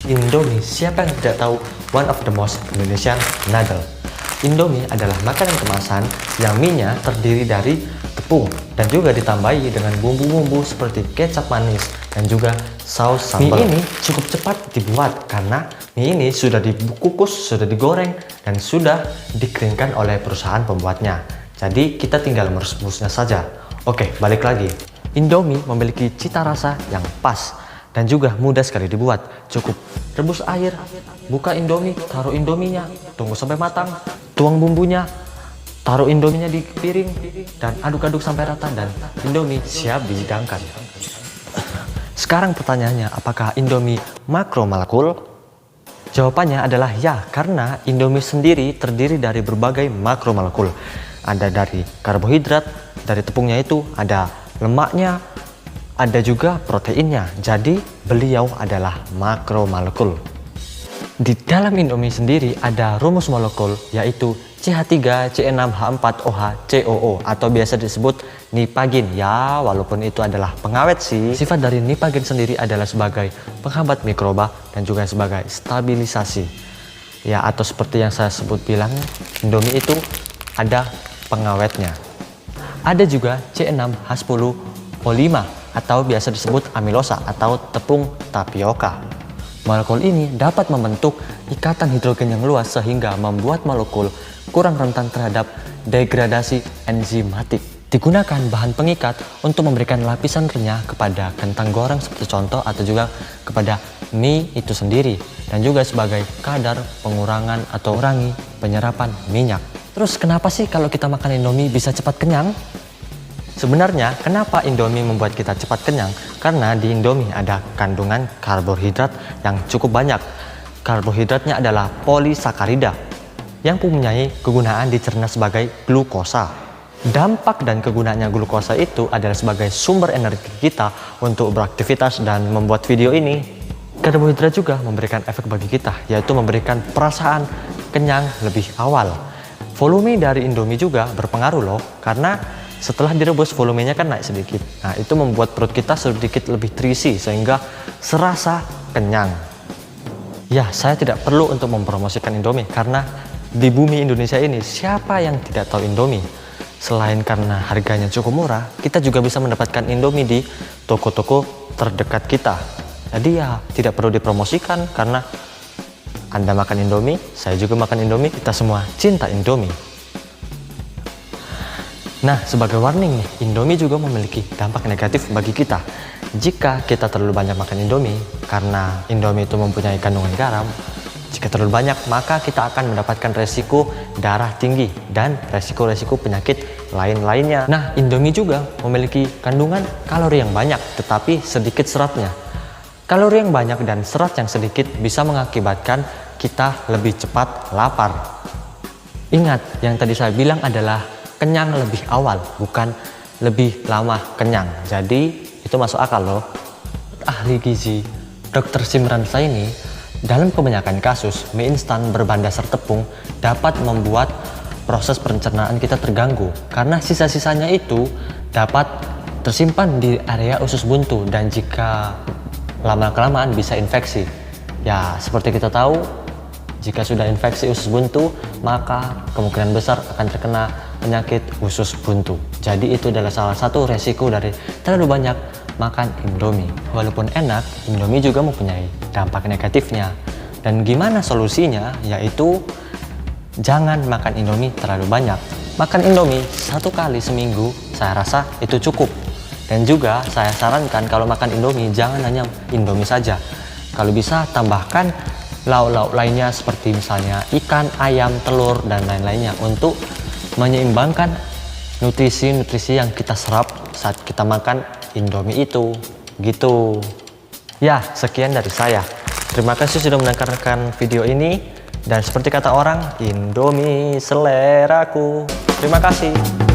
Indomie, siapa yang tidak tahu one of the most Indonesian noodle. Indomie adalah makanan kemasan yang mie-nya terdiri dari tepung dan juga ditambahi dengan bumbu-bumbu seperti kecap manis dan juga saus sambal. Mie ini cukup cepat dibuat karena mie ini sudah dikukus, sudah digoreng, dan sudah dikeringkan oleh perusahaan pembuatnya. Jadi kita tinggal merebusnya saja. Oke, balik lagi. Indomie memiliki cita rasa yang pas dan juga mudah sekali dibuat. Cukup rebus air, buka Indomie, taruh Indominya, tunggu sampai matang, tuang bumbunya, taruh Indominya di piring, dan aduk-aduk sampai rata, dan Indomie siap dihidangkan. Sekarang pertanyaannya, apakah Indomie makromolekul? Jawabannya adalah ya, karena Indomie sendiri terdiri dari berbagai makromolekul. Ada dari karbohidrat, dari tepungnya itu ada lemaknya, ada juga proteinnya. Jadi beliau adalah makromolekul. Di dalam Indomie sendiri ada rumus molekul, yaitu CH3, C6H4OH, COO, atau biasa disebut nipagin. Ya, walaupun itu adalah pengawet sih. Sifat dari nipagin sendiri adalah sebagai penghambat mikroba dan juga sebagai stabilisasi. Ya, atau seperti yang saya sebut bilang, Indomie itu ada pengawetnya. Ada juga C6H10O5 atau biasa disebut amilosa atau tepung tapioka. Molekul ini dapat membentuk ikatan hidrogen yang luas sehingga membuat molekul kurang rentan terhadap degradasi enzimatik. Digunakan bahan pengikat untuk memberikan lapisan renyah kepada kentang goreng seperti contoh, atau juga kepada mie itu sendiri, dan juga sebagai kadar pengurangan atau kurangi penyerapan minyak. Terus kenapa sih kalau kita makan Indomie bisa cepat kenyang? Sebenarnya kenapa Indomie membuat kita cepat kenyang? Karena di Indomie ada kandungan karbohidrat yang cukup banyak. Karbohidratnya adalah polisakarida yang mempunyai kegunaan dicerna sebagai glukosa. Dampak dan kegunaannya glukosa itu adalah sebagai sumber energi kita untuk beraktivitas dan membuat video ini. Karbohidrat juga memberikan efek bagi kita, yaitu memberikan perasaan kenyang lebih awal. Volume dari Indomie juga berpengaruh loh, karena setelah direbus volumenya kan naik sedikit. Nah, itu membuat perut kita sedikit lebih terisi sehingga serasa kenyang. Ya, saya tidak perlu untuk mempromosikan Indomie karena di bumi Indonesia ini siapa yang tidak tahu Indomie? Selain karena harganya cukup murah, kita juga bisa mendapatkan Indomie di toko-toko terdekat kita. Jadi ya tidak perlu dipromosikan karena Anda makan Indomie, saya juga makan Indomie, kita semua cinta Indomie. Nah, sebagai warning nih, Indomie juga memiliki dampak negatif bagi kita. Jika kita terlalu banyak makan Indomie, karena Indomie itu mempunyai kandungan garam, jika terlalu banyak, maka kita akan mendapatkan resiko darah tinggi dan resiko-resiko penyakit lain-lainnya. Nah, Indomie juga memiliki kandungan kalori yang banyak, tetapi sedikit seratnya. Kalori yang banyak dan serat yang sedikit bisa mengakibatkan kita lebih cepat lapar. Ingat, yang tadi saya bilang adalah kenyang lebih awal, bukan lebih lama kenyang. Jadi itu masuk akal loh. Ahli gizi Dr. Simran Saini, dalam kebanyakan kasus mie instan berbahan dasar tepung dapat membuat proses pencernaan kita terganggu karena sisa-sisanya itu dapat tersimpan di area usus buntu dan jika lama-kelamaan bisa infeksi. Ya, seperti kita tahu, jika sudah infeksi usus buntu, maka kemungkinan besar akan terkena penyakit usus buntu. Jadi itu adalah salah satu resiko dari terlalu banyak makan Indomie. Walaupun enak, Indomie juga mempunyai dampak negatifnya. Dan gimana solusinya? Yaitu jangan makan Indomie terlalu banyak. Makan Indomie 1 kali seminggu, saya rasa itu cukup. Dan juga saya sarankan kalau makan Indomie jangan hanya Indomie saja. Kalau bisa tambahkan lauk-lauk lainnya seperti misalnya ikan, ayam, telur, dan lain-lainnya untuk menyeimbangkan nutrisi-nutrisi yang kita serap saat kita makan Indomie itu. Gitu. Ya, sekian dari saya. Terima kasih sudah mendengarkan video ini. Dan seperti kata orang, Indomie seleraku. Terima kasih.